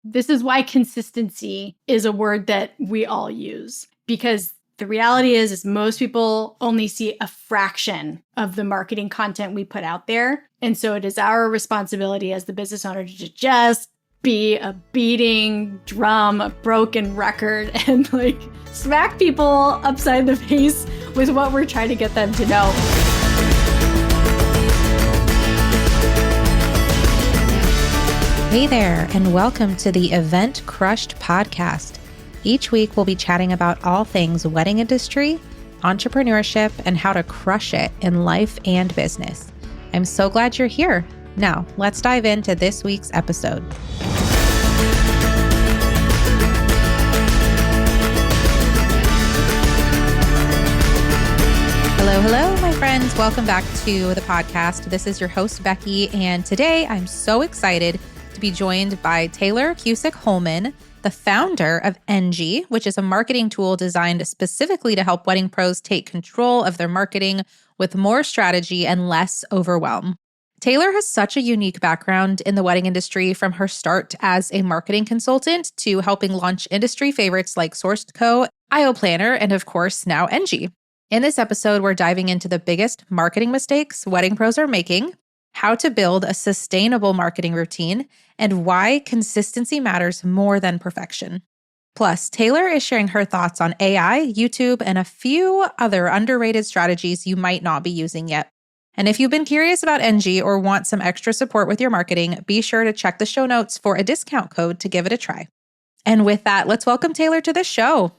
This is why consistency is a word that we all use, because the reality is most people only see a fraction of the marketing content we put out there. And so it is our responsibility as the business owner to just be a beating drum, a broken record, and like smack people upside the face with what we're trying to get them to know. Hey there, and welcome to the Event Crushed podcast. Each week, we'll be chatting about all things wedding industry, entrepreneurship, and how to crush it in life and business. I'm so glad you're here. Now, let's dive into this week's episode. Hello, my friends. Welcome back to the podcast. This is your host, Becky, and today I'm so excited to be joined by Tayler Cusick-Hollman, the founder of Enji, which is a marketing tool designed specifically to help wedding pros take control of their marketing with more strategy and less overwhelm. Tayler has such a unique background in the wedding industry, from her start as a marketing consultant to helping launch industry favorites like Sourced Co, IO Planner, and of course, now Enji. In this episode, we're diving into the biggest marketing mistakes wedding pros are making, how to build a sustainable marketing routine, and why consistency matters more than perfection. Plus, Tayler is sharing her thoughts on AI, YouTube, and a few other underrated strategies you might not be using yet. And if you've been curious about Enji or want some extra support with your marketing, be sure to check the show notes for a discount code to give it a try. And with that, let's welcome Tayler to the show.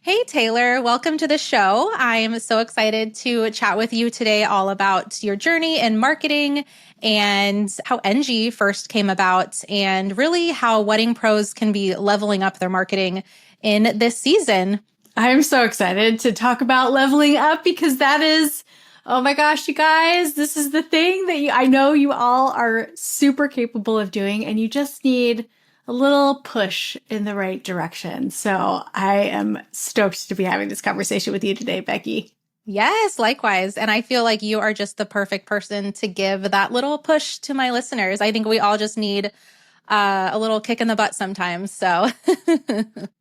Hey, Tayler, welcome to the show. I'm so excited to chat with you today all about your journey in marketing and how Enji first came about, and really how wedding pros can be leveling up their marketing in this season. I'm so excited to talk about leveling up because that is, oh my gosh, you guys, this is the thing that I know you all are super capable of doing, and you just need a little push in the right direction. So I am stoked to be having this conversation with you today, Becky. Yes, likewise. And I feel like you are just the perfect person to give that little push to my listeners. I think we all just need a little kick in the butt sometimes. So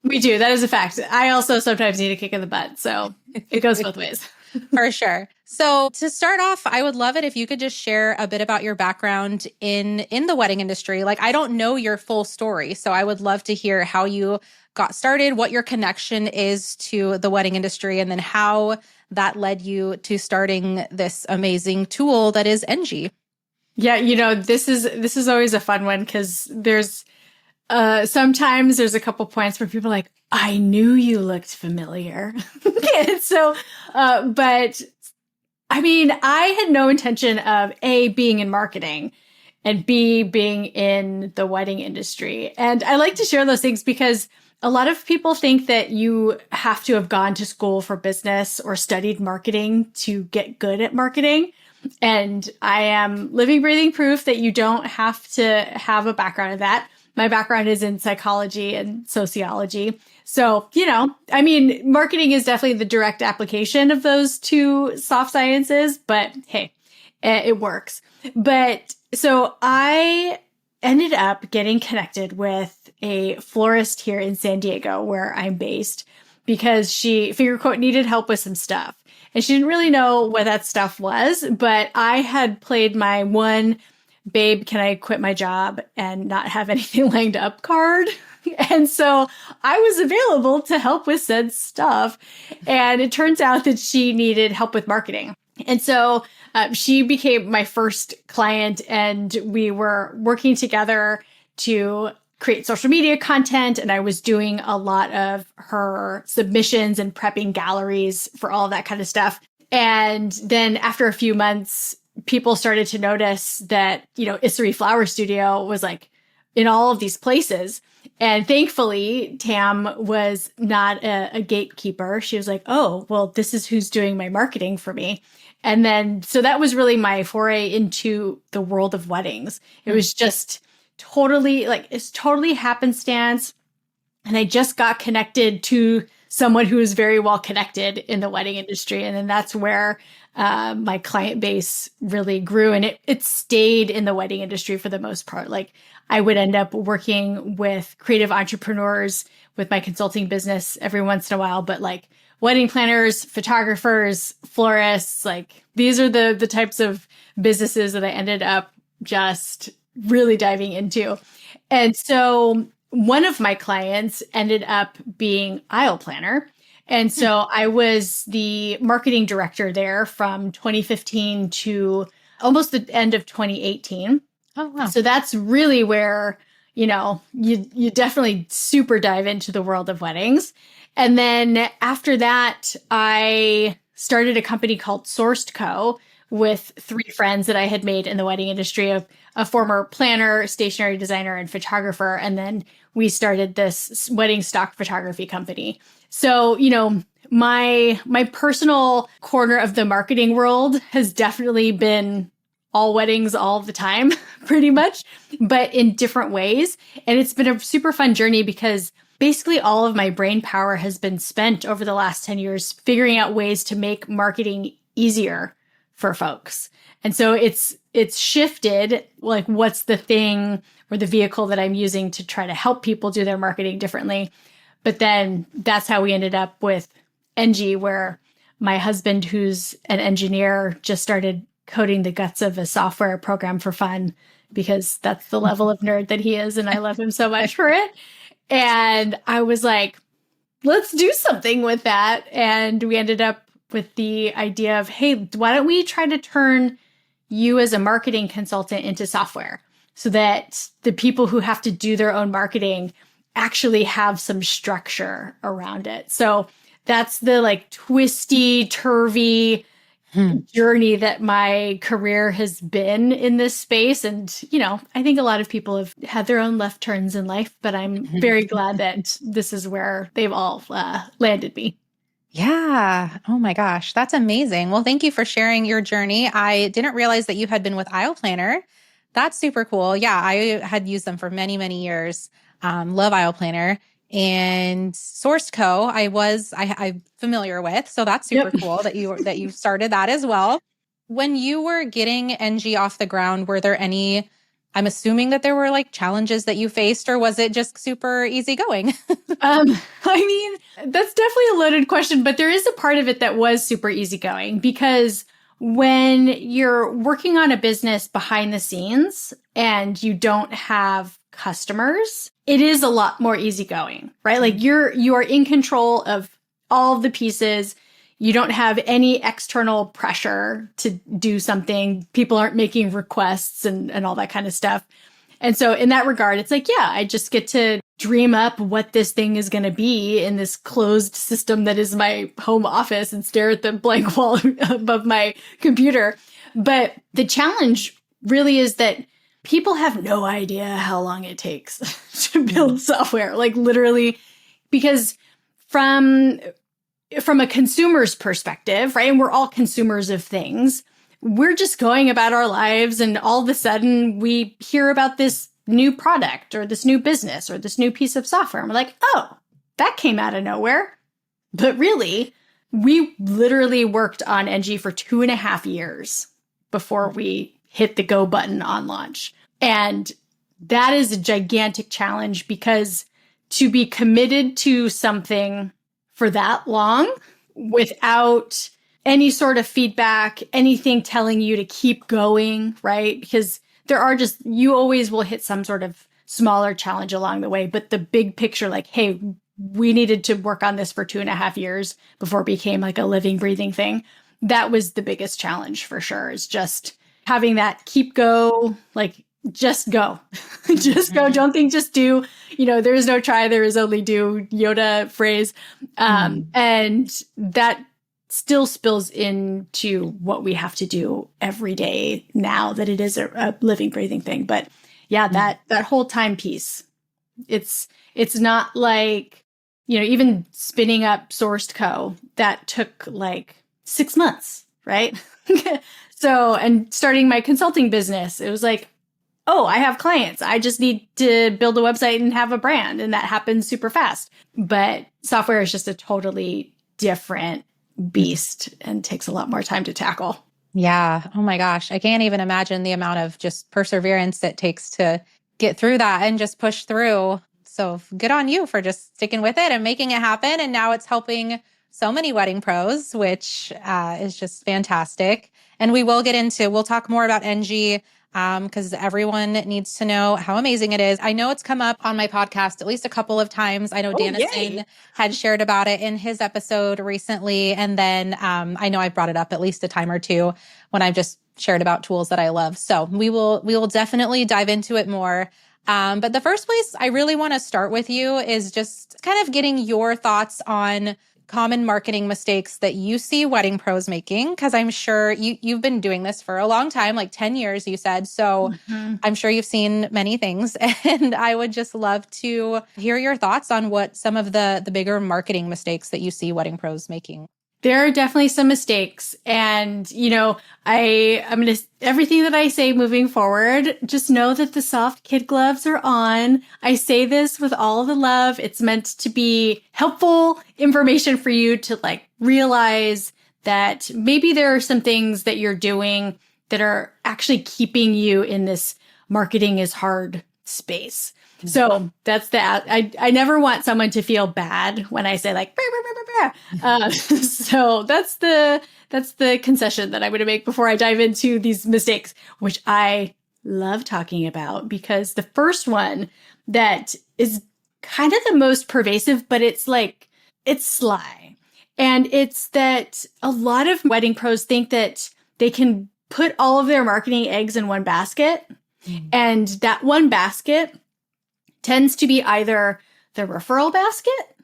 we do. That is a fact. I also sometimes need a kick in the butt. So it goes both ways. For sure. So to start off, I would love it if you could just share a bit about your background in the wedding industry. Like, I don't know your full story, so I would love to hear how you got started, what your connection is to the wedding industry, and then how that led you to starting this amazing tool that is Enji. Yeah, this is always a fun one because there's sometimes there's a couple points where people are like, I knew you looked familiar. And so, but I mean, I had no intention of A, being in marketing, and B, being in the wedding industry. And I like to share those things because a lot of people think that you have to have gone to school for business or studied marketing to get good at marketing. And I am living, breathing proof that you don't have to have a background in that. My background is in psychology and sociology. So, I mean, marketing is definitely the direct application of those two soft sciences, but hey, it works. But so I ended up getting connected with a florist here in San Diego, where I'm based, because she, finger quote, needed help with some stuff. And she didn't really know what that stuff was, but I had played my one, babe, can I quit my job and not have anything lined up card? And so I was available to help with said stuff. And it turns out that she needed help with marketing. And so she became my first client, and we were working together to create social media content. And I was doing a lot of her submissions and prepping galleries for all of that kind of stuff. And then after a few months, people started to notice that, Issery Flower Studio was like in all of these places. And thankfully, Tam was not a gatekeeper. She was like, oh, well, this is who's doing my marketing for me. And then, so that was really my foray into the world of weddings. It was just totally happenstance. And I just got connected to someone who is very well connected in the wedding industry. And then that's where my client base really grew. And it stayed in the wedding industry for the most part. Like I would end up working with creative entrepreneurs with my consulting business every once in a while, but like wedding planners, photographers, florists, like these are the types of businesses that I ended up just really diving into. And so one of my clients ended up being aisle planner. And so I was the marketing director there from 2015 to almost the end of 2018. Oh, wow. So that's really where, you definitely super dive into the world of weddings. And then after that, I started a company called Sourced Co. with three friends that I had made in the wedding industry, a former planner, stationery designer, and photographer. And then we started this wedding stock photography company. So, my personal corner of the marketing world has definitely been all weddings all the time, pretty much, but in different ways. And it's been a super fun journey because basically all of my brain power has been spent over the last 10 years figuring out ways to make marketing easier for folks. And so it's shifted, like what's the thing or the vehicle that I'm using to try to help people do their marketing differently. But then that's how we ended up with Enji, where my husband, who's an engineer, just started coding the guts of a software program for fun because that's the level of nerd that he is. And I love him so much for it. And I was like, let's do something with that. And we ended up with the idea of, hey, why don't we try to turn you as a marketing consultant into software so that the people who have to do their own marketing actually have some structure around it. So that's the like twisty, turvy journey that my career has been in this space. And, I think a lot of people have had their own left turns in life, but I'm very glad that this is where they've all landed me. Yeah. Oh my gosh. That's amazing. Well, thank you for sharing your journey. I didn't realize that you had been with Aisle Planner. That's super cool. Yeah. I had used them for many, many years. Love Aisle Planner. And Sourced Co. I'm familiar with. So that's super cool that you started that as well. When you were getting Enji off the ground, were there any, I'm assuming that there were like challenges that you faced, or was it just super easygoing? That's definitely a loaded question, but there is a part of it that was super easygoing because when you're working on a business behind the scenes and you don't have customers, it is a lot more easygoing, right? Like you are in control of all of the pieces. You don't have any external pressure to do something. People aren't making requests and all that kind of stuff. And so in that regard, it's like, yeah, I just get to dream up what this thing is going to be in this closed system that is my home office and stare at the blank wall above my computer. But the challenge really is that people have no idea how long it takes to build software, like literally, because from a consumer's perspective, right? And we're all consumers of things. We're just going about our lives and all of a sudden we hear about this new product or this new business or this new piece of software. And we're like, oh, that came out of nowhere. But really, we literally worked on Enji for 2.5 years before we hit the go button on launch. And that is a gigantic challenge because to be committed to something for that long without any sort of feedback, anything telling you to keep going, right? Because you always will hit some sort of smaller challenge along the way. But the big picture, like, hey, we needed to work on this for 2.5 years before it became like a living, breathing thing. That was the biggest challenge for sure, is just having that keep go, like, just go. Just go. Don't think, just do. There is no try, there is only do, Yoda phrase. And that still spills into what we have to do every day now that it is a living, breathing thing. But yeah, that whole time piece, it's not like, even spinning up Sourced Co. that took like 6 months, right? So, and starting my consulting business, it was like oh, I have clients. I just need to build a website and have a brand. And that happens super fast. But software is just a totally different beast and takes a lot more time to tackle. Yeah. Oh my gosh. I can't even imagine the amount of just perseverance it takes to get through that and just push through. So good on you for just sticking with it and making it happen. And now it's helping so many wedding pros, which is just fantastic. And we'll talk more about Enji because everyone needs to know how amazing it is. I know it's come up on my podcast at least a couple of times. I know Danison had shared about it in his episode recently. And then I know I brought it up at least a time or two when I've just shared about tools that I love. So we will definitely dive into it more. But the first place I really want to start with you is just kind of getting your thoughts on common marketing mistakes that you see wedding pros making, because I'm sure you've been doing this for a long time, like 10 years, you said. So I'm sure you've seen many things. And I would just love to hear your thoughts on what some of the bigger marketing mistakes that you see wedding pros making. There are definitely some mistakes. And, I'm going to, everything that I say moving forward, just know that the soft kid gloves are on. I say this with all the love. It's meant to be helpful information for you to realize that maybe there are some things that you're doing that are actually keeping you in this marketing is hard space. So that's that. I never want someone to feel bad when I say bah, bah, bah, bah. So that's the concession that I'm going to make before I dive into these mistakes, which I love talking about, because the first one that is kind of the most pervasive, but it's sly. And it's that a lot of wedding pros think that they can put all of their marketing eggs in one basket. And that one basket tends to be either the referral basket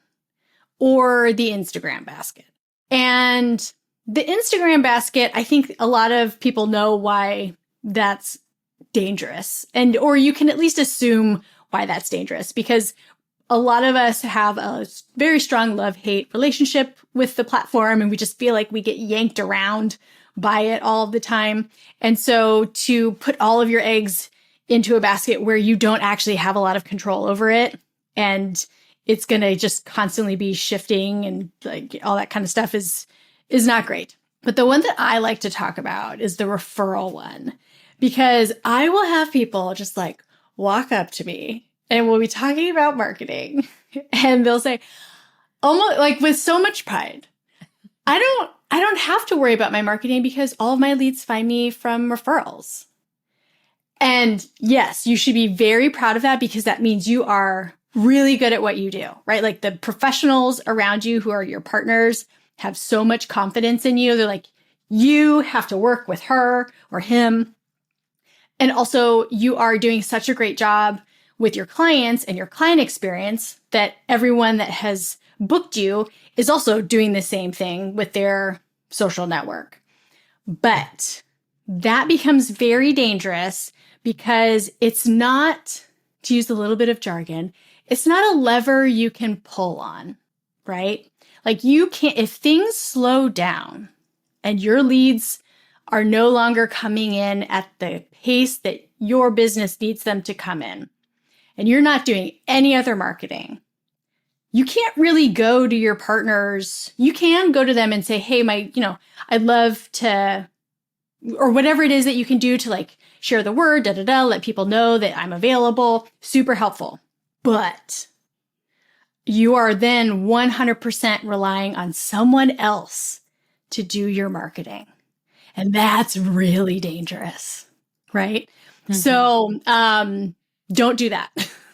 or the Instagram basket. And the Instagram basket, I think a lot of people know why that's dangerous. Or you can at least assume why that's dangerous, because a lot of us have a very strong love-hate relationship with the platform, and we just feel like we get yanked around by it all the time. And so to put all of your eggs into a basket where you don't actually have a lot of control over it, and it's going to just constantly be shifting and all that kind of stuff is not great. But the one that I like to talk about is the referral one, because I will have people just walk up to me and we'll be talking about marketing and they'll say, almost with so much pride, I don't have to worry about my marketing because all of my leads find me from referrals. And yes, you should be very proud of that, because that means you are really good at what you do, right? The professionals around you who are your partners have so much confidence in you. They're like, you have to work with her or him. And also you are doing such a great job with your clients and your client experience that everyone that has booked you is also doing the same thing with their social network. But that becomes very dangerous, because it's not, to use a little bit of jargon, it's not a lever you can pull on, right? You can't, if things slow down and your leads are no longer coming in at the pace that your business needs them to come in, and you're not doing any other marketing, you can't really go to your partners. You can go to them and say, hey, I'd love to, or whatever it is that you can do to share the word, let people know that I'm available. Super helpful. But you are then 100% relying on someone else to do your marketing. And that's really dangerous, right? Mm-hmm. So don't do that.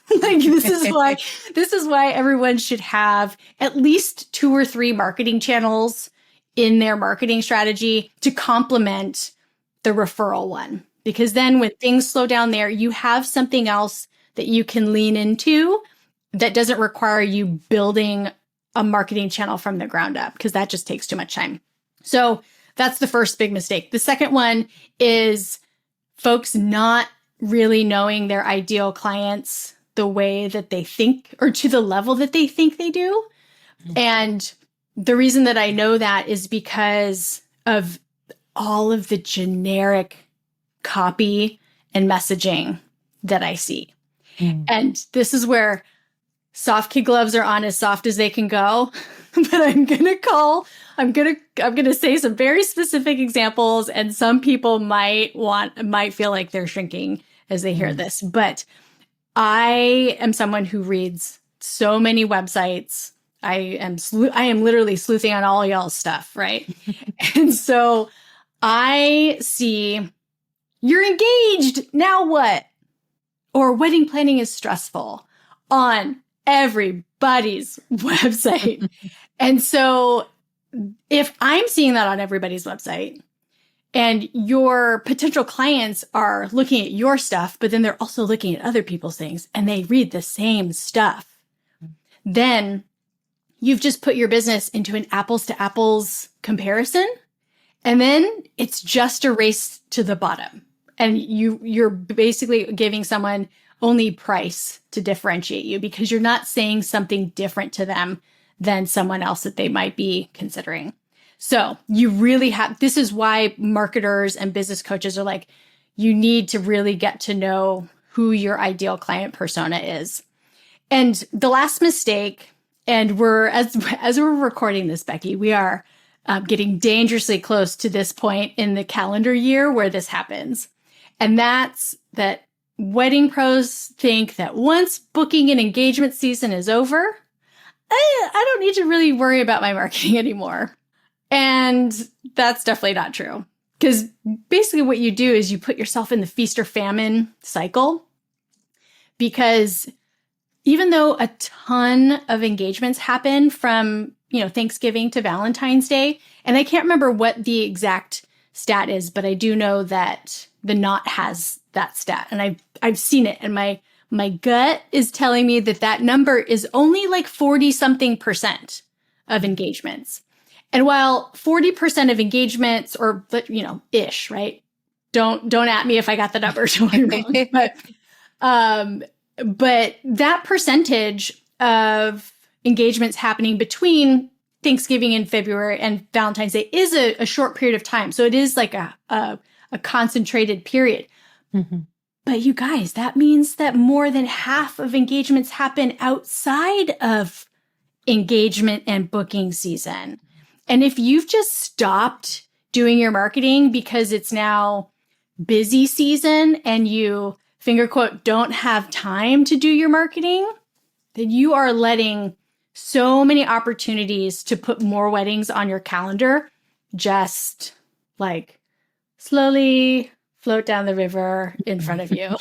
This is why everyone should have at least 2 or 3 marketing channels in their marketing strategy to complement the referral one. Because then when things slow down there, you have something else that you can lean into that doesn't require you building a marketing channel from the ground up, because that just takes too much time. So that's the first big mistake. The second one is folks not really knowing their ideal clients the way that they think, or to the level that they think they do. And the reason that I know that is because of all of the generic copy and messaging that I see. And this is where soft kid gloves are on as soft as they can go. But I'm going to say some very specific examples, and some people might feel like they're shrinking as they hear this. But I am someone who reads so many websites. I am literally sleuthing on all y'all's stuff, right? And so I see, you're engaged, now what? Or wedding planning is stressful on everybody's website. And so if I'm seeing that on everybody's website, and your potential clients are looking at your stuff, but then they're also looking at other people's things, and they read the same stuff, then you've just put your business into an apples to apples comparison. And then it's just a race to the bottom. And you're basically giving someone only price to differentiate you, because you're not saying something different to them than someone else that they might be considering. So you really this is why marketers and business coaches are like, you need to really get to know who your ideal client persona is. And the last mistake, and as we're recording this, Becky, we are getting dangerously close to this point in the calendar year where this happens. And that's that wedding pros think that once booking and engagement season is over, I don't need to really worry about my marketing anymore. And that's definitely not true. Because basically what you do is you put yourself in the feast or famine cycle. Because even though a ton of engagements happen from, Thanksgiving to Valentine's Day, and I can't remember what the exact stat is, but I do know that the Knot has that stat, and I've seen it, and my gut is telling me that number is only like 40-something% of engagements. And while 40% of engagements, or ish, right? Don't at me if I got the number totally wrong. But that percentage of engagements happening between Thanksgiving in February and Valentine's Day is a short period of time. So it is like a concentrated period. Mm-hmm. But you guys, that means that more than half of engagements happen outside of engagement and booking season. And if you've just stopped doing your marketing because it's now busy season and you, finger quote, don't have time to do your marketing, then you are letting so many opportunities to put more weddings on your calendar just like slowly float down the river in front of you,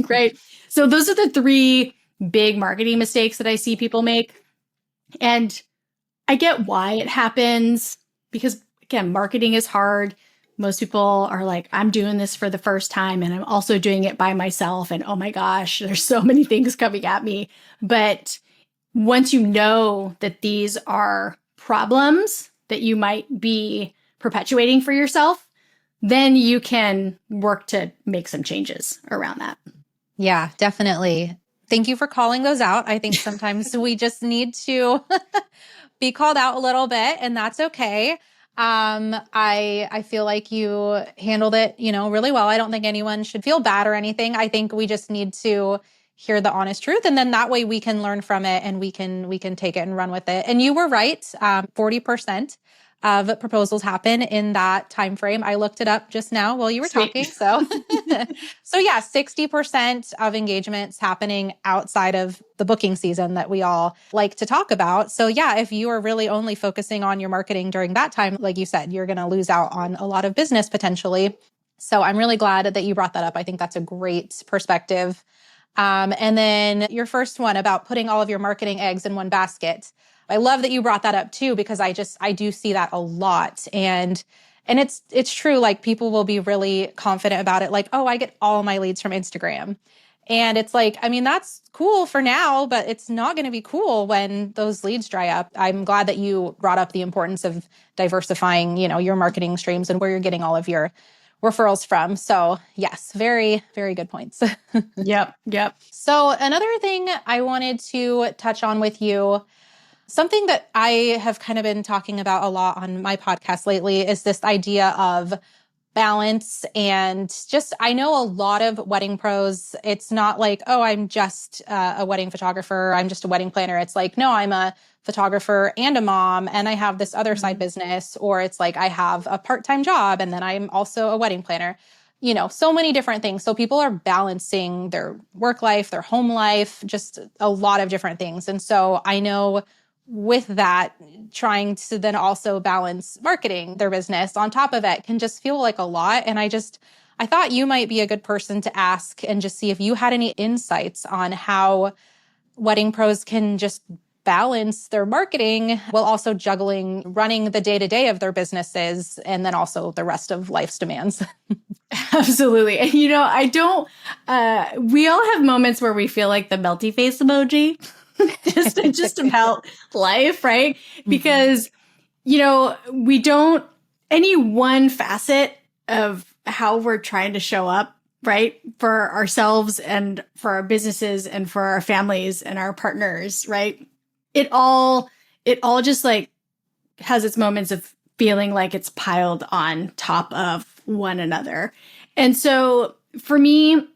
right? So those are the 3 big marketing mistakes that I see people make. And I get why it happens, because again, marketing is hard. Most people are like, I'm doing this for the first time, and I'm also doing it by myself. And oh my gosh, there's so many things coming at me. But once you know that these are problems that you might be perpetuating for yourself, then you can work to make some changes around that. Yeah, definitely. Thank you for calling those out. I think sometimes we just need to be called out a little bit, and that's okay. I feel like you handled it, really well. I don't think anyone should feel bad or anything. I think we just need to hear the honest truth, and then that way we can learn from it, and we can take it and run with it. And you were right. 40% of proposals happen in that time frame. I looked it up just now while you were talking. So, so yeah, 60% of engagements happening outside of the booking season that we all like to talk about. So yeah, if you are really only focusing on your marketing during that time, like you said, you're going to lose out on a lot of business potentially. So I'm really glad that you brought that up. I think that's a great perspective. And then your first one about putting all of your marketing eggs in one basket. I love that you brought that up too, because I do see that a lot. And it's true. Like, people will be really confident about it. Like, oh, I get all my leads from Instagram. And it's like, I mean, that's cool for now, but it's not going to be cool when those leads dry up. I'm glad that you brought up the importance of diversifying, your marketing streams and where you're getting all of your referrals from. So yes, very, very good points. Yep. So another thing I wanted to touch on with you, something that I have kind of been talking about a lot on my podcast lately, is this idea of balance. And just, I know a lot of wedding pros, it's not like, oh, I'm just a wedding photographer, I'm just a wedding planner. It's like, no, I'm a photographer and a mom, and I have this other side business. Or it's like, I have a part-time job, and then I'm also a wedding planner. So many different things. So people are balancing their work life, their home life, just a lot of different things. And so I know with that, trying to then also balance marketing their business on top of it can just feel like a lot. And I thought you might be a good person to ask and just see if you had any insights on how wedding pros can just balance their marketing while also juggling running the day-to-day of their businesses and then also the rest of life's demands. Absolutely. And we all have moments where we feel like the melty face emoji. just about life, right? Because, we don't, any one facet of how we're trying to show up, right? For ourselves and for our businesses and for our families and our partners, right? It all just like has its moments of feeling like it's piled on top of one another. And so for me,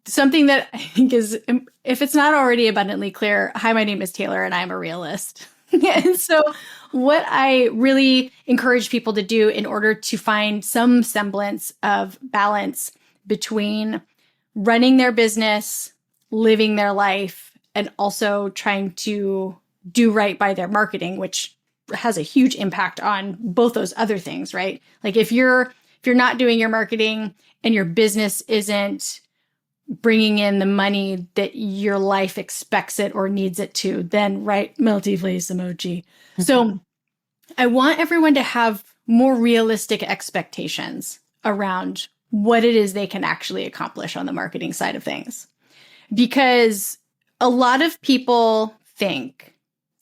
something that I think is, if it's not already abundantly clear, hi, my name is Tayler and I'm a realist. And so what I really encourage people to do in order to find some semblance of balance between running their business, living their life, and also trying to do right by their marketing, which has a huge impact on both those other things, right? Like if you're not doing your marketing and your business isn't bringing in the money that your life expects it or needs it to, then right, melty face emoji. Mm-hmm. So I want everyone to have more realistic expectations around what it is they can actually accomplish on the marketing side of things. Because a lot of people think,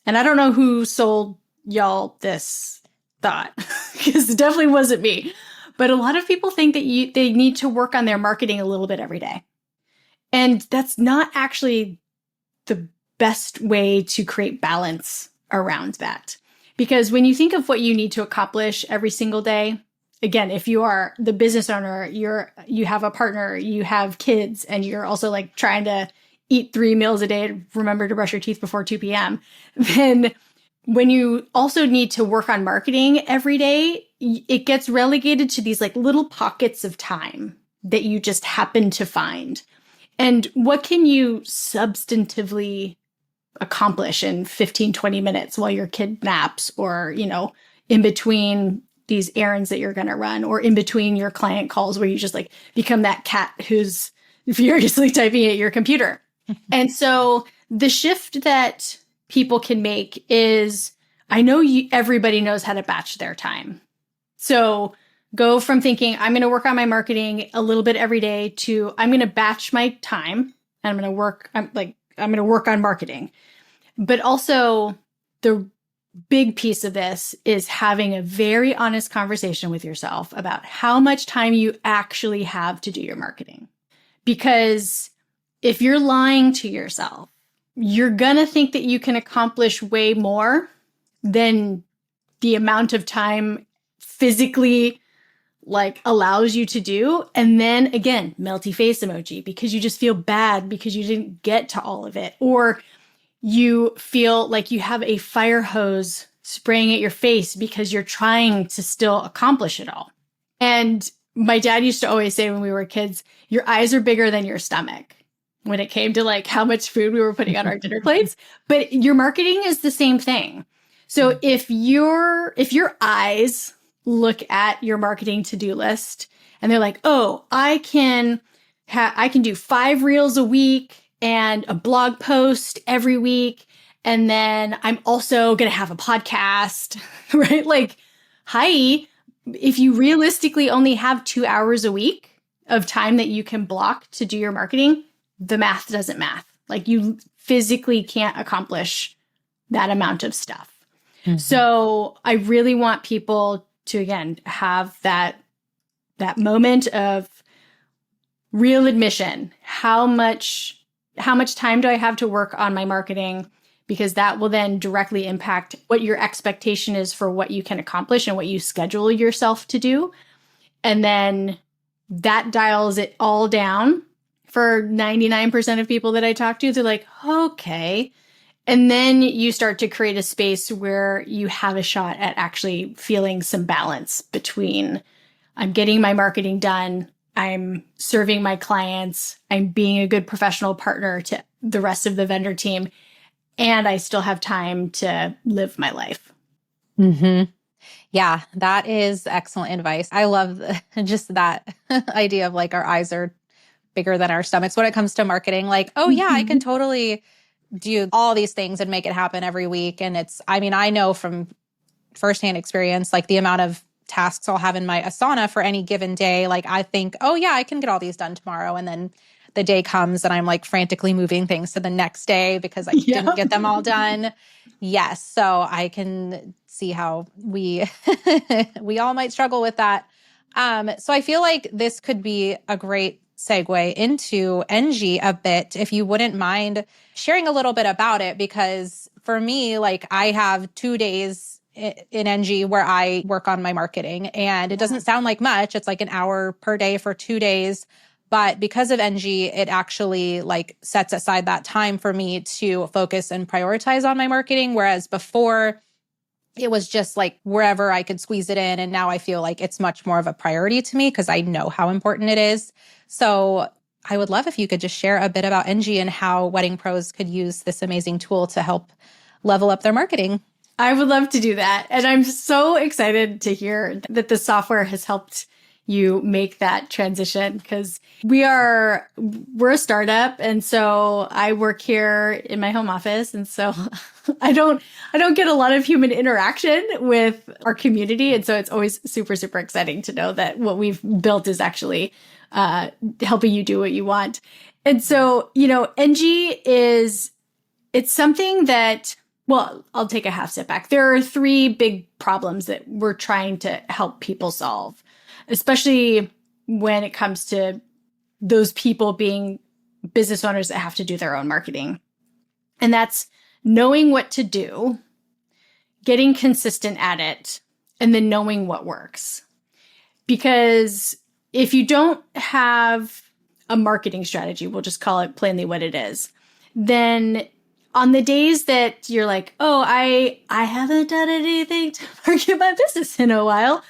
and I don't know who sold y'all this thought, because it definitely wasn't me, but a lot of people think that they need to work on their marketing a little bit every day. And that's not actually the best way to create balance around that. Because when you think of what you need to accomplish every single day, again, if you are the business owner, you have a partner, you have kids, and you're also like trying to eat 3 meals a day and remember to brush your teeth before 2 p.m., then when you also need to work on marketing every day, it gets relegated to these like little pockets of time that you just happen to find. And what can you substantively accomplish in 15, 20 minutes while your kid naps or, in between these errands that you're going to run or in between your client calls where you just like become that cat who's furiously typing at your computer. And so the shift that people can make is, I know everybody knows how to batch their time. So go from thinking, I'm going to work on my marketing a little bit every day to I'm going to batch my time and I'm going to work on marketing. But also the big piece of this is having a very honest conversation with yourself about how much time you actually have to do your marketing. Because if you're lying to yourself, you're going to think that you can accomplish way more than the amount of time physically allows you to do. And then again, melty face emoji, because you just feel bad because you didn't get to all of it. Or you feel like you have a fire hose spraying at your face because you're trying to still accomplish it all. And my dad used to always say when we were kids, your eyes are bigger than your stomach when it came to how much food we were putting on our dinner plates. But your marketing is the same thing. So if your eyes look at your marketing to-do list and they're like, oh, I can do 5 reels a week and a blog post every week. And then I'm also going to have a podcast, right? Hi, if you realistically only have 2 hours a week of time that you can block to do your marketing, the math doesn't math. You physically can't accomplish that amount of stuff. Mm-hmm. So I really want people to, again, have that moment of real admission. How much time do I have to work on my marketing? Because that will then directly impact what your expectation is for what you can accomplish and what you schedule yourself to do. And then that dials it all down for 99% of people that I talk to. They're like, okay. And then you start to create a space where you have a shot at actually feeling some balance between I'm getting my marketing done, I'm serving my clients, I'm being a good professional partner to the rest of the vendor team, and I still have time to live my life. Mm-hmm. Yeah, that is excellent advice. I love just that idea of like our eyes are bigger than our stomachs when it comes to marketing. Like, oh yeah, I can totally do all these things and make it happen every week. And I know from firsthand experience, like the amount of tasks I'll have in my Asana for any given day. Like I think, oh yeah, I can get all these done tomorrow. And then the day comes and I'm like frantically moving things to the next day because I didn't get them all done. Yes. So I can see how we we all might struggle with that. So I feel like this could be a great segue into Enji a bit, if you wouldn't mind sharing a little bit about it, because for me, like I have 2 days in Enji where I work on my marketing, and it doesn't sound like much. It's like an hour per day for 2 days. But because of Enji, it actually like sets aside that time for me to focus and prioritize on my marketing. Whereas before, it was just like wherever I could squeeze it in. And now I feel like it's much more of a priority to me because I know how important it is. So I would love if you could just share a bit about Enji and how wedding pros could use this amazing tool to help level up their marketing. I would love to do that. And I'm so excited to hear that the software has helped you make that transition, because we're a startup. And so I work here in my home office. And so I don't get a lot of human interaction with our community. And so it's always super, super exciting to know that what we've built is actually helping you do what you want. And so, Enji it's something that, well, I'll take a half step back. There are 3 big problems that we're trying to help people solve, especially when it comes to those people being business owners that have to do their own marketing. And that's knowing what to do, getting consistent at it, and then knowing what works. Because if you don't have a marketing strategy, we'll just call it plainly what it is, then on the days that you're like, oh, I haven't done anything to market my business in a while,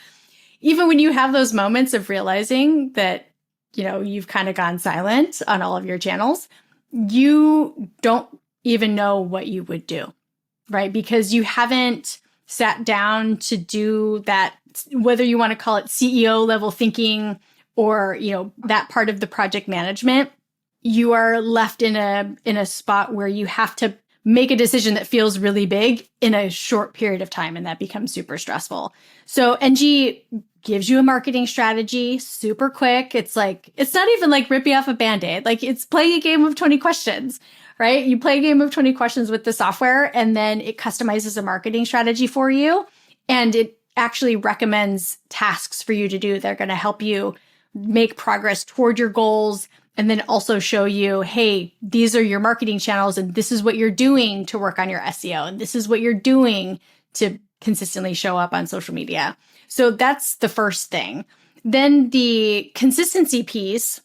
even when you have those moments of realizing that, you've kind of gone silent on all of your channels, you don't even know what you would do, right? Because you haven't sat down to do that, whether you want to call it CEO level thinking or, that part of the project management. You are left in a spot where you have to make a decision that feels really big in a short period of time, and that becomes super stressful. So Enji gives you a marketing strategy super quick. It's not even like ripping off a Band-Aid. Like it's playing a game of 20 questions, right? You play a game of 20 questions with the software, and then it customizes a marketing strategy for you. And it actually recommends tasks for you to do. They're going to help you make progress toward your goals, and then also show you, hey, these are your marketing channels, and this is what you're doing to work on your SEO, and this is what you're doing to consistently show up on social media. So that's the first thing. Then the consistency piece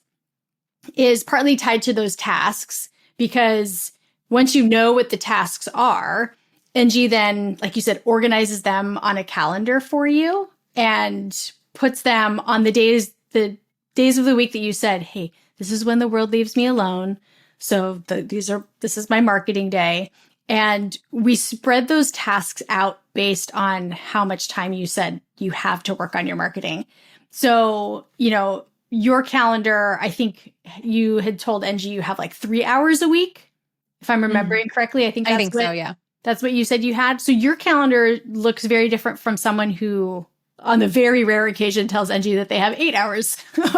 is partly tied to those tasks, because once you know what the tasks are, Enji then, like you said, organizes them on a calendar for you and puts them on the days of the week that you said, hey, this is when the world leaves me alone. So this is my marketing day. And we spread those tasks out based on how much time you said you have to work on your marketing. So, your calendar, I think you had told Enji you have like 3 hours a week, if I'm remembering correctly. I think so, yeah. That's what you said you had. So your calendar looks very different from someone who, on the very rare occasion, tells Enji that they have 8 hours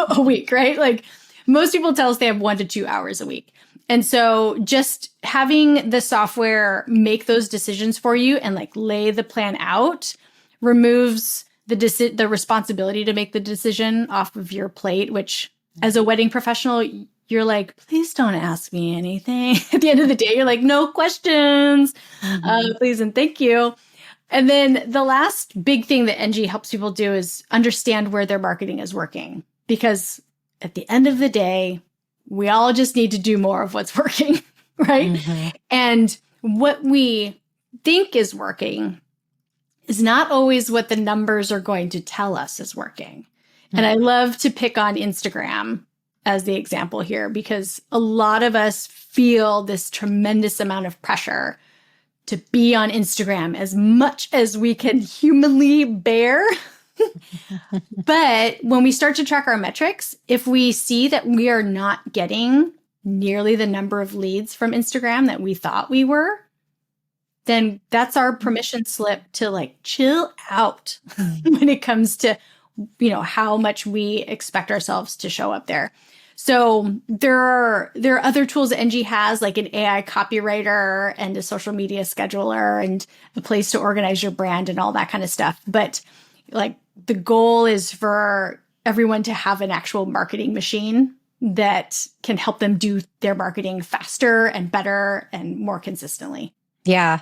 a week, right? Like most people tell us they have 1 to 2 hours a week. And so just having the software make those decisions for you and like lay the plan out removes the responsibility to make the decision off of your plate, which as a wedding professional, you're like, please don't ask me anything. At the end of the day, you're like, no questions, please and thank you. And then the last big thing that Enji helps people do is understand where their marketing is working. Because at the end of the day, we all just need to do more of what's working, right? Mm-hmm. And what we think is working is not always what the numbers are going to tell us is working. Mm-hmm. And I love to pick on Instagram as the example here, because a lot of us feel this tremendous amount of pressure to be on Instagram as much as we can humanly bear. But when we start to track our metrics, if we see that we are not getting nearly the number of leads from Instagram that we thought we were, then that's our permission slip to like chill out when it comes to, how much we expect ourselves to show up there. So there are other tools that Enji has, like an AI copywriter and a social media scheduler and a place to organize your brand and all that kind of stuff. But like the goal is for everyone to have an actual marketing machine that can help them do their marketing faster and better and more consistently. Yeah.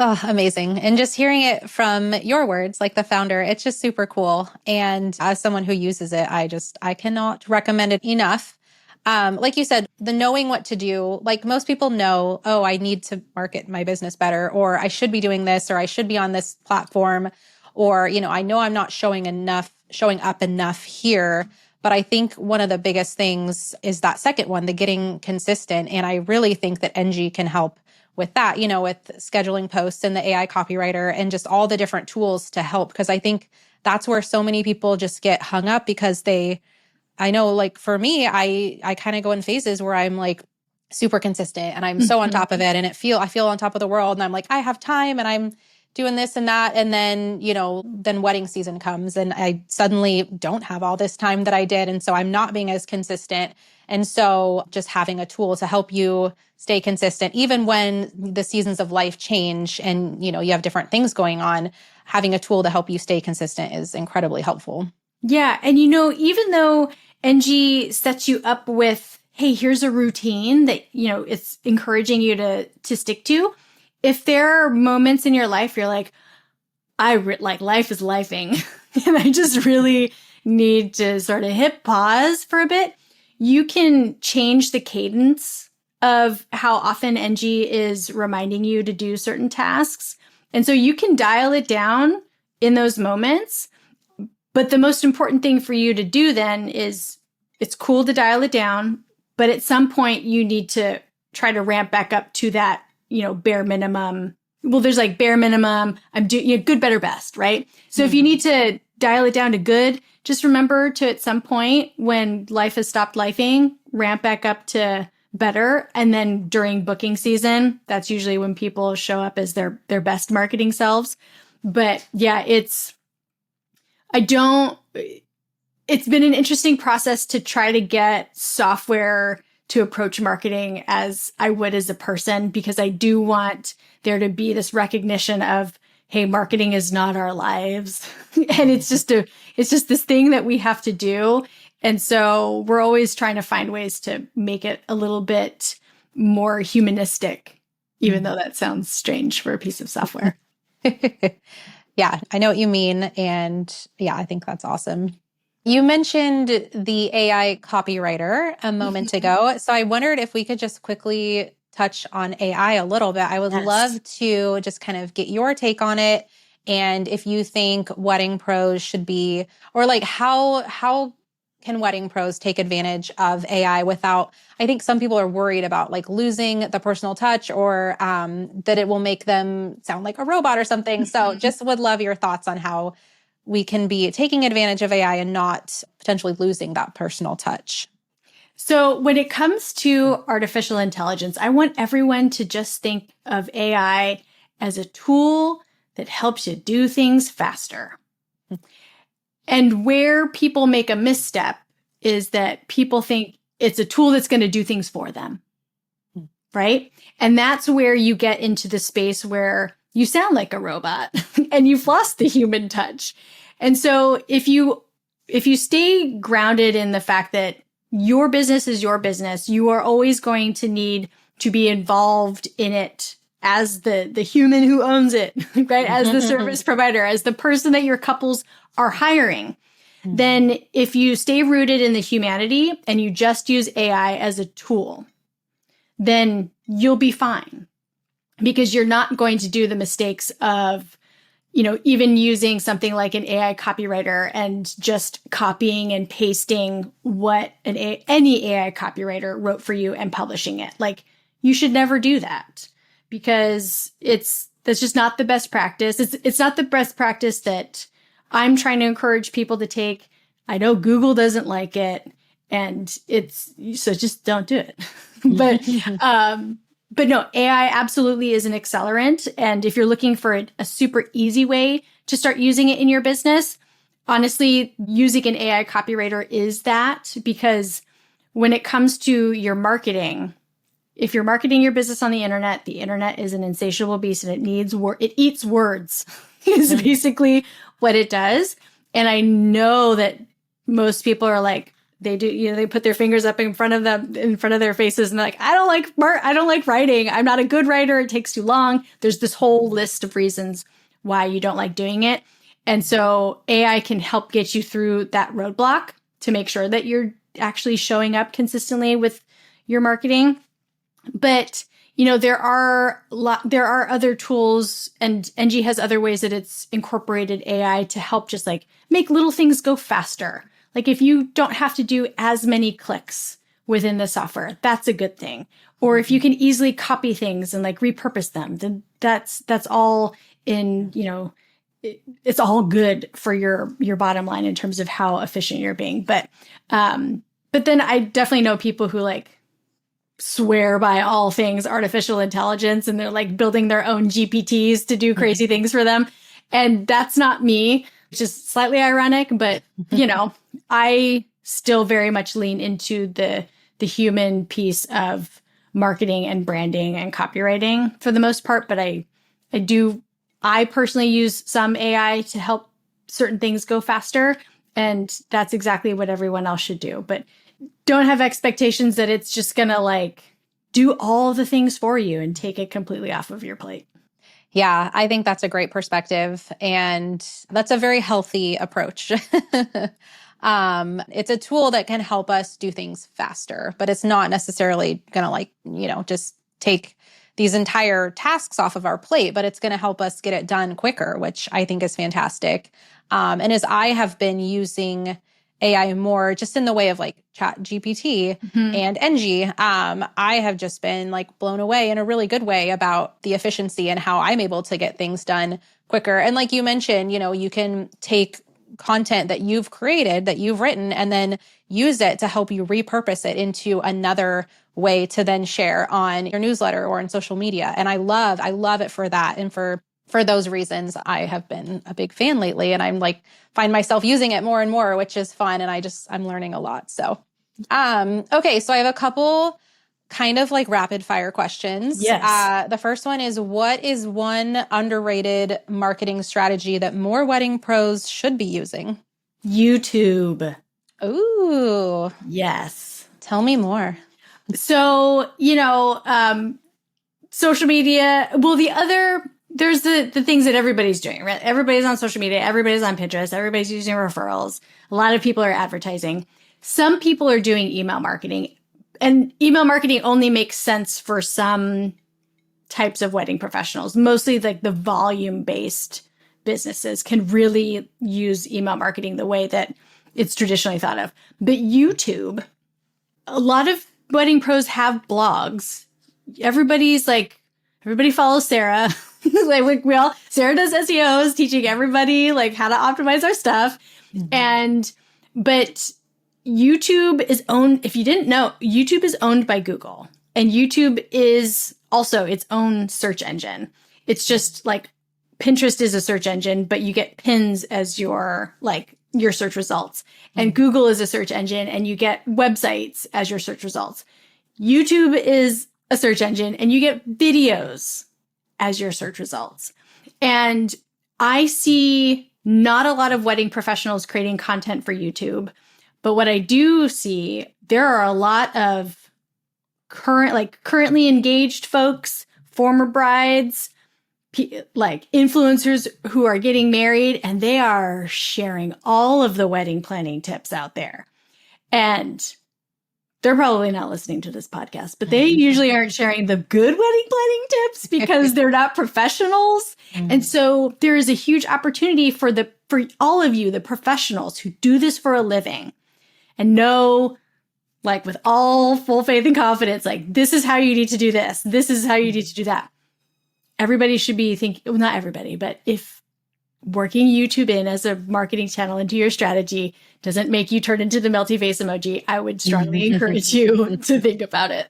Oh, amazing. And just hearing it from your words, like the founder, it's just super cool. And as someone who uses it, I cannot recommend it enough. Like you said, the knowing what to do, like most people know, oh, I need to market my business better, or I should be doing this, or I should be on this platform, or, I know I'm not showing up enough here. But I think one of the biggest things is that second one, the getting consistent. And I really think that Enji can help with that, with scheduling posts and the AI copywriter and just all the different tools to help. Because I think that's where so many people just get hung up because I know like for me, I kind of go in phases where I'm like super consistent and I'm so on top of it and I feel on top of the world and I'm like, I have time and I'm doing this and that. And then, then wedding season comes and I suddenly don't have all this time that I did. And so I'm not being as consistent. And so just having a tool to help you stay consistent, even when the seasons of life change and, you have different things going on, having a tool to help you stay consistent is incredibly helpful. Yeah. And, even though Enji sets you up with, hey, here's a routine that, it's encouraging you to stick to. If there are moments in your life you're like, life is lifing and I just really need to sort of hit pause for a bit, you can change the cadence of how often Enji is reminding you to do certain tasks. And so you can dial it down in those moments. But the most important thing for you to do then is it's cool to dial it down, but at some point you need to try to ramp back up to that, bare minimum. Well, there's like bare minimum, I'm doing good, better, best, right? So if you need to dial it down to good, just remember to at some point when life has stopped lifing, ramp back up to better. And then during booking season, that's usually when people show up as their best marketing selves. But yeah, it's been an interesting process to try to get software to approach marketing as I would as a person, because I do want there to be this recognition of, hey, marketing is not our lives. And it's just this thing that we have to do. And so we're always trying to find ways to make it a little bit more humanistic, even though that sounds strange for a piece of software. Yeah, I know what you mean. And yeah, I think that's awesome. You mentioned the AI copywriter a moment ago. So I wondered if we could just quickly touch on AI a little bit. I would love to just kind of get your take on it. And if you think wedding pros should be, or like how can wedding pros take advantage of AI without, I think some people are worried about like losing the personal touch or that it will make them sound like a robot or something. So just would love your thoughts on how we can be taking advantage of AI and not potentially losing that personal touch. So when it comes to artificial intelligence, I want everyone to just think of AI as a tool that helps you do things faster. And where people make a misstep is that people think it's a tool that's going to do things for them, right? And that's where you get into the space where you sound like a robot and you've lost the human touch. And so if you stay grounded in the fact that your business is your business, you are always going to need to be involved in it as the human who owns it, right? As the service provider, as the person that your couples are hiring. Then if you stay rooted in the humanity and you just use AI as a tool, then you'll be fine, because you're not going to do the mistakes of, even using something like an AI copywriter and just copying and pasting what any AI copywriter wrote for you and publishing it. Like, you should never do that, because that's just not the best practice. It's not the best practice that I'm trying to encourage people to take. I know Google doesn't like it, and so just don't do it. But no, AI absolutely is an accelerant. And if you're looking for a super easy way to start using it in your business, honestly, using an AI copywriter is that, because when it comes to your marketing, if you're marketing your business on the internet is an insatiable beast, and it eats words is basically what it does. And I know that most people are like, they do, they put their fingers up in front of their faces, and they're like, I don't like writing. I'm not a good writer. It takes too long. There's this whole list of reasons why you don't like doing it. And so AI can help get you through that roadblock to make sure that you're actually showing up consistently with your marketing. But, there are other tools, and Enji has other ways that it's incorporated AI to help just like make little things go faster. Like, if you don't have to do as many clicks within the software, that's a good thing. Or if you can easily copy things and like repurpose them, then that's all in, it's all good for your bottom line in terms of how efficient you're being. But then I definitely know people who like swear by all things artificial intelligence, and they're like building their own GPTs to do crazy things for them. And that's not me, which is slightly ironic, but I still very much lean into the human piece of marketing and branding and copywriting for the most part. But I personally use some AI to help certain things go faster. And that's exactly what everyone else should do. But don't have expectations that it's just going to like do all the things for you and take it completely off of your plate. Yeah, I think that's a great perspective. And that's a very healthy approach. It's a tool that can help us do things faster, but it's not necessarily going to just take these entire tasks off of our plate, but it's going to help us get it done quicker, which I think is fantastic. And as I have been using AI more just in the way of like Chat GPT and Enji, I have just been like blown away in a really good way about the efficiency and how I'm able to get things done quicker. And like you mentioned, you can take content that you've created, that you've written, and then use it to help you repurpose it into another way to then share on your newsletter or on social media. And I love it for that. And for those reasons, I have been a big fan lately, and I'm like, find myself using it more and more, which is fun. And I'm learning a lot. So, okay. So I have a couple kind of like rapid fire questions. Yes. The first one is, what is one underrated marketing strategy that more wedding pros should be using? YouTube. Ooh. Yes. Tell me more. So, social media, well, there's the things that everybody's doing, right? Everybody's on social media. Everybody's on Pinterest. Everybody's using referrals. A lot of people are advertising. Some people are doing email marketing, and email marketing only makes sense for some types of wedding professionals. Mostly like the volume-based businesses can really use email marketing the way that it's traditionally thought of. But YouTube, a lot of wedding pros have blogs. Everybody follows Sarah. Sarah does SEOs, teaching everybody like how to optimize our stuff. But YouTube is owned, if you didn't know, YouTube is owned by Google, and YouTube is also its own search engine. It's just like Pinterest is a search engine, but you get pins as your search results. And Google is a search engine, and you get websites as your search results. YouTube is a search engine, and you get videos as your search results. And I see not a lot of wedding professionals creating content for YouTube, but what I do see, there are a lot of currently engaged folks former brides, like influencers who are getting married, and they are sharing all of the wedding planning tips out there. And they're probably not listening to this podcast, but they usually aren't sharing the good wedding planning tips because they're not professionals. And so there is a huge opportunity for all of you, the professionals who do this for a living and know, like with all full faith and confidence, like this is how you need to do this. This is how you need to do that. Everybody should be thinking, well, not everybody, but if working YouTube in as a marketing channel into your strategy doesn't make you turn into the melty face emoji, I would strongly encourage you to think about it.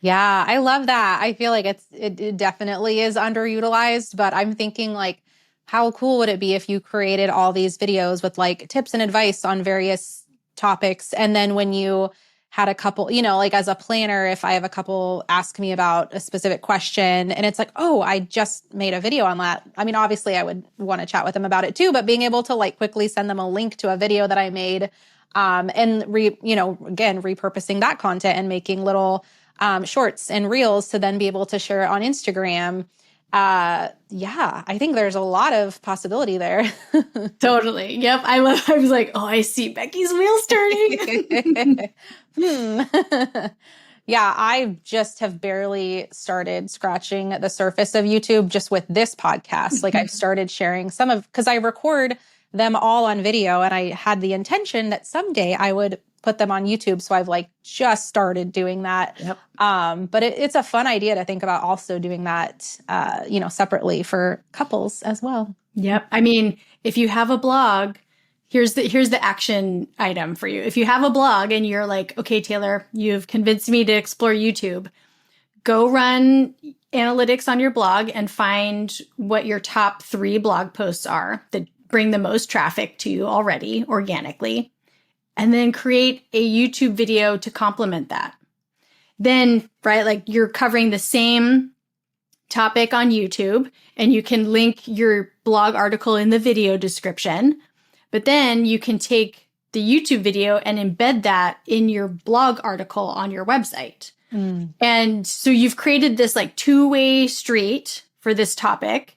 Yeah, I love that. I feel like it definitely is underutilized, but I'm thinking like, how cool would it be if you created all these videos with like tips and advice on various topics, and then when you had a couple, like as a planner, if I have a couple ask me about a specific question and it's like, oh, I just made a video on that. I mean, obviously I would want to chat with them about it too, but being able to like quickly send them a link to a video that I made, and again, repurposing that content and making little shorts and reels to then be able to share it on Instagram. I think there's a lot of possibility there. Totally. Yep. I was like, oh, I see Becky's wheels turning. Yeah, I just have barely started scratching the surface of YouTube just with this podcast. Like I've started sharing because I record them all on video, and I had the intention that someday I would put them on YouTube. So I've like just started doing that. Yep. But it's a fun idea to think about also doing that, separately for couples as well. Yep. I mean, if you have a blog, here's the action item for you. If you have a blog and you're like, okay, Tayler, you've convinced me to explore YouTube, go run analytics on your blog and find what your top 3 blog posts are that bring the most traffic to you already organically, and then create a YouTube video to complement that. Then, right, like you're covering the same topic on YouTube, and you can link your blog article in the video description. But then you can take the YouTube video and embed that in your blog article on your website. And so you've created this like 2-way street for this topic.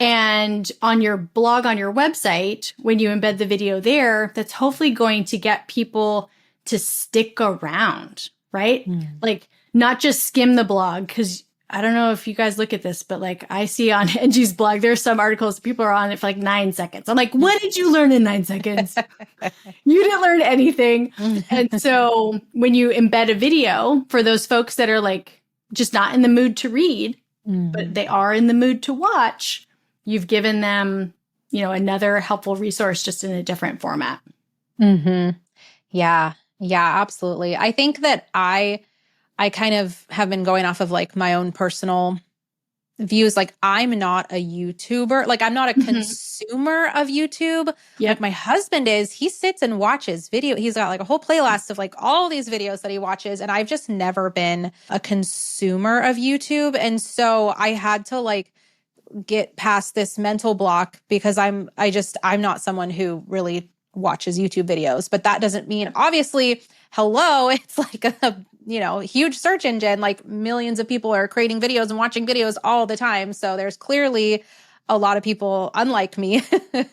And on your blog, on your website, when you embed the video there, that's hopefully going to get people to stick around, right? Like not just skim the blog, because I don't know if you guys look at this, but like I see on Enji's blog, there's some articles people are on it for like 9 seconds. I'm like, what did you learn in 9 seconds? You didn't learn anything. And so when you embed a video for those folks that are like just not in the mood to read, but they are in the mood to watch, you've given them, another helpful resource just in a different format. Yeah, absolutely. I think that I kind of have been going off of like my own personal views. Like I'm not a YouTuber. Like I'm not a consumer of YouTube. Yep. Like my husband is. He sits and watches video. He's got like a whole playlist of like all these videos that he watches. And I've just never been a consumer of YouTube. And so I had to like get past this mental block because I'm not someone who really watches YouTube videos. But that doesn't mean, obviously, it's like a huge search engine, like millions of people are creating videos and watching videos all the time. So there's clearly a lot of people, unlike me,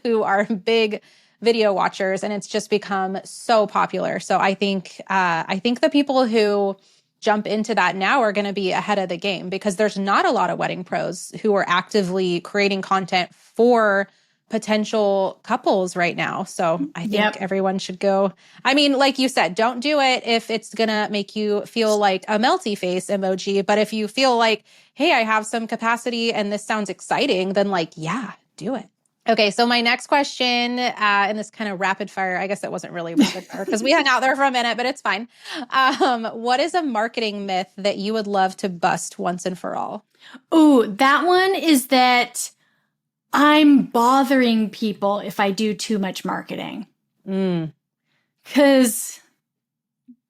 who are big video watchers, and it's just become so popular. So I think the people who jump into that now are going to be ahead of the game, because there's not a lot of wedding pros who are actively creating content for potential couples right now. So I think everyone should go. I mean, like you said, don't do it if it's going to make you feel like a melty face emoji. But if you feel like, hey, I have some capacity and this sounds exciting, then like, yeah, do it. Okay, so my next question, in this kind of rapid fire, I guess it wasn't really rapid fire because we hung out there for a minute, but it's fine. What is a marketing myth that you would love to bust once and for all? Oh, that one is that I'm bothering people if I do too much marketing. Because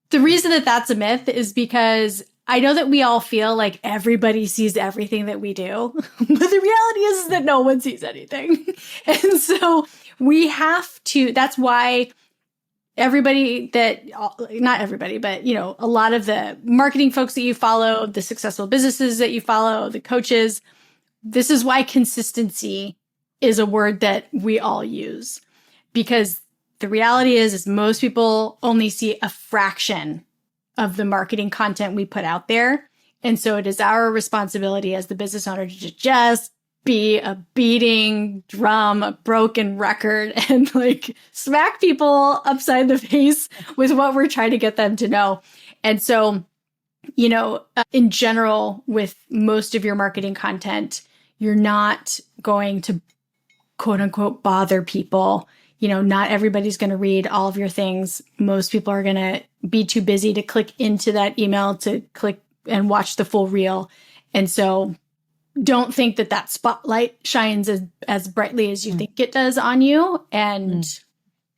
the reason that that's a myth is because I know that we all feel like everybody sees everything that we do, but the reality is that no one sees anything. And so we have to, that's why everybody that, not everybody, but, a lot of the marketing folks that you follow, the successful businesses that you follow, the coaches, this is why consistency is a word that we all use, because the reality is most people only see a fraction of the marketing content we put out there. And so it is our responsibility as the business owner to just be a beating drum, a broken record, and like smack people upside the face with what we're trying to get them to know. And so, in general, with most of your marketing content, you're not going to quote unquote bother people. Not everybody's going to read all of your things. Most people are going to be too busy to click into that email to click and watch the full reel. And so don't think that spotlight shines as brightly as you think it does on you, and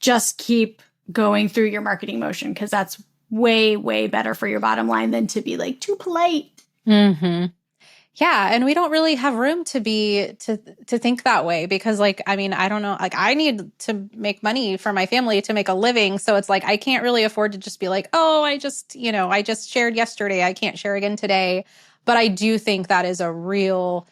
just keep going through your marketing motion, because that's way, way better for your bottom line than to be like too polite. Mm-hmm. Yeah. And we don't really have room to think that way, because I don't know, I need to make money for my family to make a living. So it's I can't really afford to just be like, oh, I just shared yesterday, I can't share again today. But I do think that is a real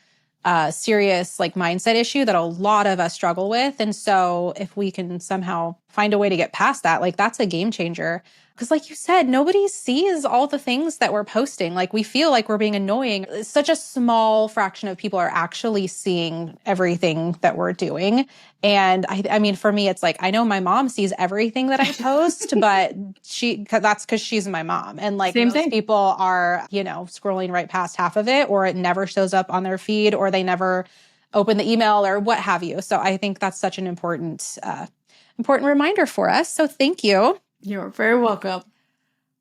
serious mindset issue that a lot of us struggle with. And so if we can somehow find a way to get past that, that's a game changer. Because like you said, nobody sees all the things that we're posting. We feel like we're being annoying. Such a small fraction of people are actually seeing everything that we're doing. And I mean, for me, it's I know my mom sees everything that I post, but that's because she's my mom. And Same most thing. people are, scrolling right past half of it, or it never shows up on their feed, or they never open the email or what have you. So I think that's such an important reminder for us. So thank you. You're very welcome.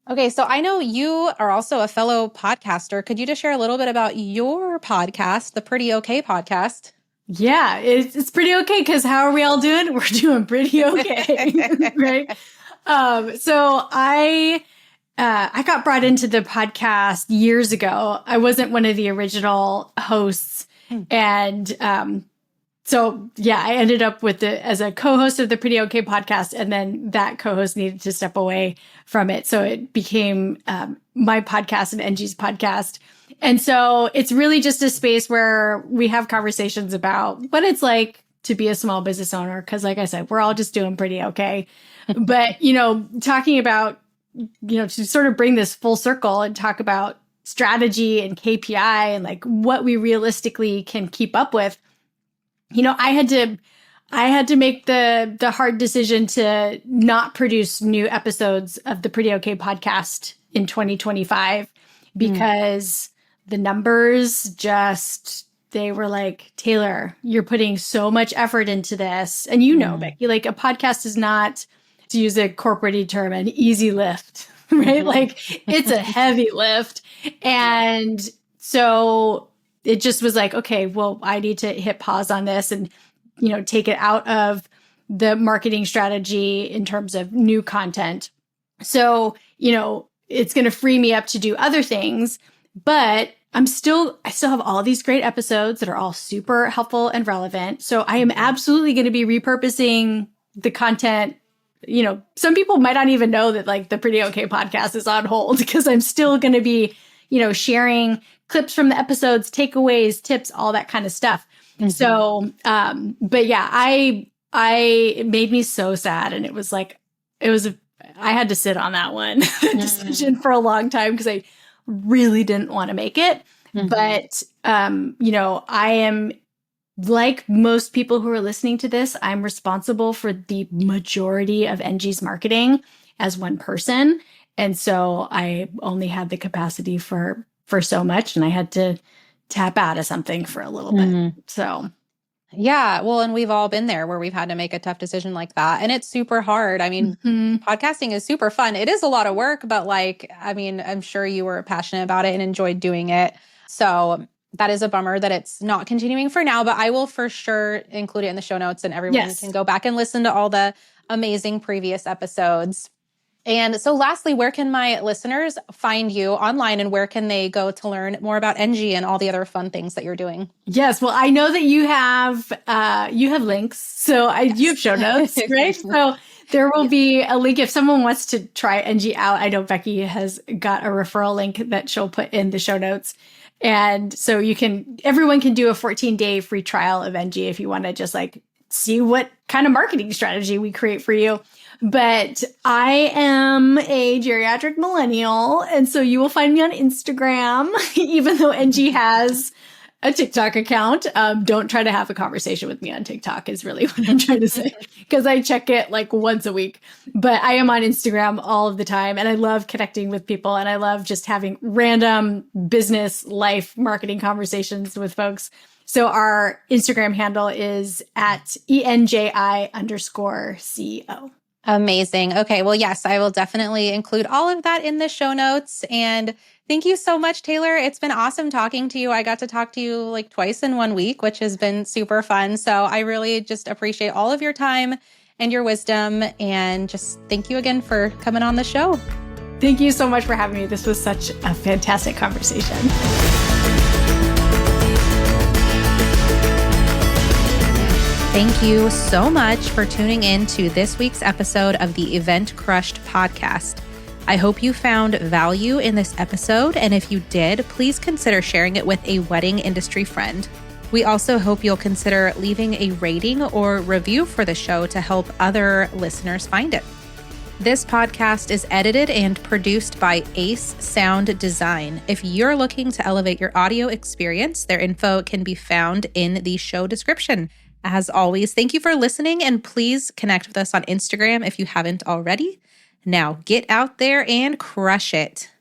Okay, so I know you are also a fellow podcaster. Could you just share a little bit about your podcast, the Pretty Okay podcast? Yeah, it's pretty okay, because how are we all doing? We're doing pretty okay, right? So I got brought into the podcast years ago. I wasn't one of the original hosts, and so yeah, I ended up as a co-host of the Pretty Okay podcast, and then that co-host needed to step away from it. So it became my podcast and Enji's podcast. And so it's really just a space where we have conversations about what it's like to be a small business owner. Cause like I said, we're all just doing pretty okay. But, talking about, to sort of bring this full circle and talk about strategy and KPI and what we realistically can keep up with. I had to make the hard decision to not produce new episodes of the Pretty Okay podcast in 2025 because the numbers they were like, Tayler, you're putting so much effort into this. And Becky, a podcast is not, to use a corporate term, an easy lift, right? It's a heavy lift. And so it just was okay, well, I need to hit pause on this and, take it out of the marketing strategy in terms of new content. So, it's going to free me up to do other things, but I still have all these great episodes that are all super helpful and relevant. So I am absolutely going to be repurposing the content. Some people might not even know that the Pretty Okay podcast is on hold, because I'm still going to be, sharing clips from the episodes, takeaways, tips, all that kind of stuff. Mm-hmm. So, but yeah, it made me so sad. And it was I had to sit on that one decision for a long time, because I really didn't want to make it. Mm-hmm. But, I am, like most people who are listening to this, I'm responsible for the majority of Enji's marketing as one person. And so I only had the capacity for so much, and I had to tap out of something for a little bit. So yeah, well, and we've all been there where we've had to make a tough decision like that. And it's super hard. I mean, podcasting is super fun. It is a lot of work, but I'm sure you were passionate about it and enjoyed doing it. So that is a bummer that it's not continuing for now, but I will for sure include it in the show notes, and everyone can go back and listen to all the amazing previous episodes. And so lastly, where can my listeners find you online, and where can they go to learn more about Enji and all the other fun things that you're doing? Yes. Well, I know that you have links. So you have show notes, right? There will be a link if someone wants to try Enji out. I know Becky has got a referral link that she'll put in the show notes. And so everyone can do a 14-day free trial of Enji if you want to just like see what kind of marketing strategy we create for you. But I am a geriatric millennial. And so you will find me on Instagram, even though Enji has a TikTok account. Don't try to have a conversation with me on TikTok is really what I'm trying to say, because I check it like once a week. But I am on Instagram all of the time, and I love connecting with people, and I love just having random business life marketing conversations with folks. So our Instagram handle is at ENJI_CO. Amazing. Okay. Well, yes, I will definitely include all of that in the show notes. And thank you so much, Tayler. It's been awesome talking to you. I got to talk to you like twice in 1 week, which has been super fun. So I really just appreciate all of your time and your wisdom. And just thank you again for coming on the show. Thank you so much for having me. This was such a fantastic conversation. Thank you so much for tuning in to this week's episode of the Event Crushed podcast. I hope you found value in this episode, and if you did, please consider sharing it with a wedding industry friend. We also hope you'll consider leaving a rating or review for the show to help other listeners find it. This podcast is edited and produced by Ace Sound Design. If you're looking to elevate your audio experience, their info can be found in the show description. As always, thank you for listening, and please connect with us on Instagram if you haven't already. Now, get out there and crush it.